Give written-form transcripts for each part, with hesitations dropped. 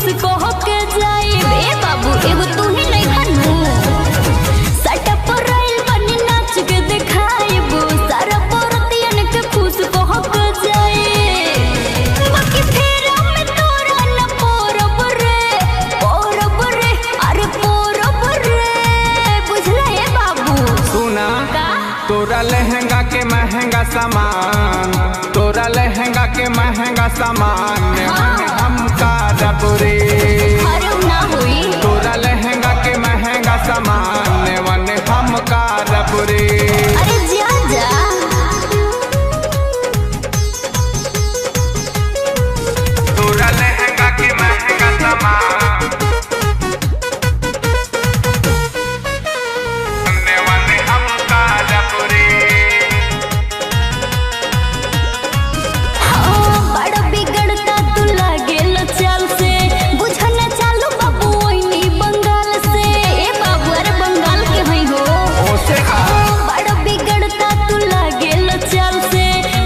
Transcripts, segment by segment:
खुश कह के जाई बे बाबू एगो तू ही नहीं खानू सटा पर आइल बनी नाच के दिखाइबो सारा परतियन के खुश कह के जाई बाकी फिर में तोरा न पोरब रे अरे पोरब रे बुझला ए बाबू सुना तोरा लहंगा के महंगा सामान तोरा लहंगा के महंगा सामान हम करब रे ना हुई तोरा लहंगा के महंगा सामान वन हम करब रे अरे जा जा तोरा लहंगा के महंगा सामान वन हम करब रे बड़ा बिगड़ता तू लागेल चाल से बुझन चालू बाबू ओइनी बंगाल से ए बाबू अरे बंगाल के हई हो ओसे बड़ा बिगड़ता तू लागेल चाल से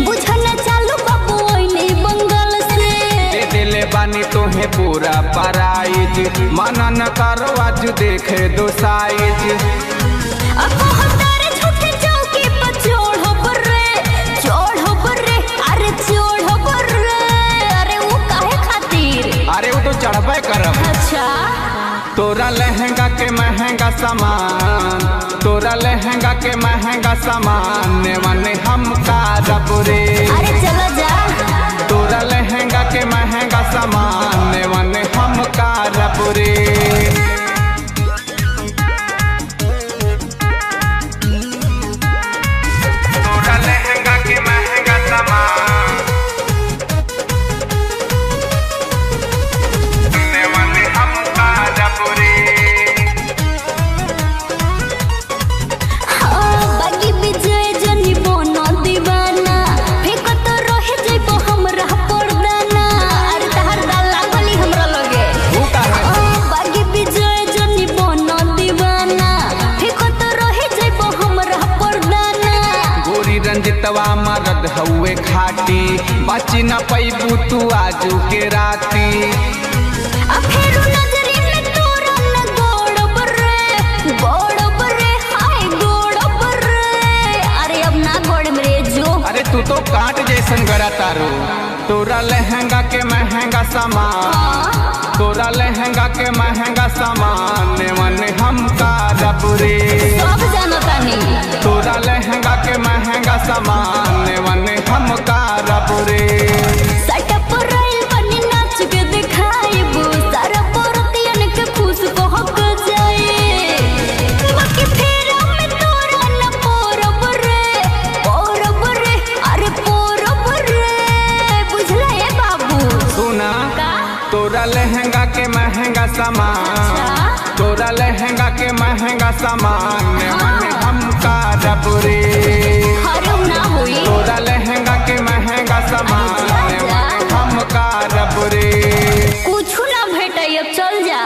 बुझन चालू बाबू ओइनी बंगाल से दे दिले बानी तोहे पूरा प्राइज मनन करो आज देखे दो साइज अब हतारे झूठे चौकी पर चढ़ो बर्रे अरे चढ़ो बर्रे अरे वो काहे खातिर अरे वो तो चढ़बे करब अच्छा तोरा लहंगा के महंगा सामान तोरा लहंगा के महंगा सामान वन हम करब रे अरे चलो जा तोरा लहंगा के महंगा सामान वन हम करब रे तोरा लहंगा के महंगा सामान वन हम करब रे बाकी विजय जनी बोनो दीवाना फेंको तो रहे जइबो हमरा पर्दाना अरे तहर दाल लागली हमरा लगे वो काहे बाकी विजय जनी बोनो दीवाना फेंको तो रहे जइबो हमरा पर्दाना गोरी रंजितवा मरद हउए खाटी बची न पैबू तू आजू के राती आ फेरू नजरी में तोरा न गोड़ बर्रे हाय गोड़ बर्रे अरे अब ना गोड़ मेरे जो अरे तू तो काट जैसन गरा तारो तोरा लहंगा के महंगा सामान तोरा लहंगा के महंगा सामान वन हम करब रे सब जानता नहीं तोरा लहंगा के महंगा सामान वन हम करब रे सटा पर आइल बनी नाच के दिखाइबो सारा परतियन के खुश कह के जाई बाकी फिर में तोरा न पोरब रे अरे पोरब रे बुझला ए बाबू सुना का तोरा लहंगा के महंगा सामान तोरा लहंगा के महंगा सामान वन हम करब रे हरम ना हुई तोरा लहंगा के महंगा सामान वन हम करब रे कुछ ना भेटै अब चल जा।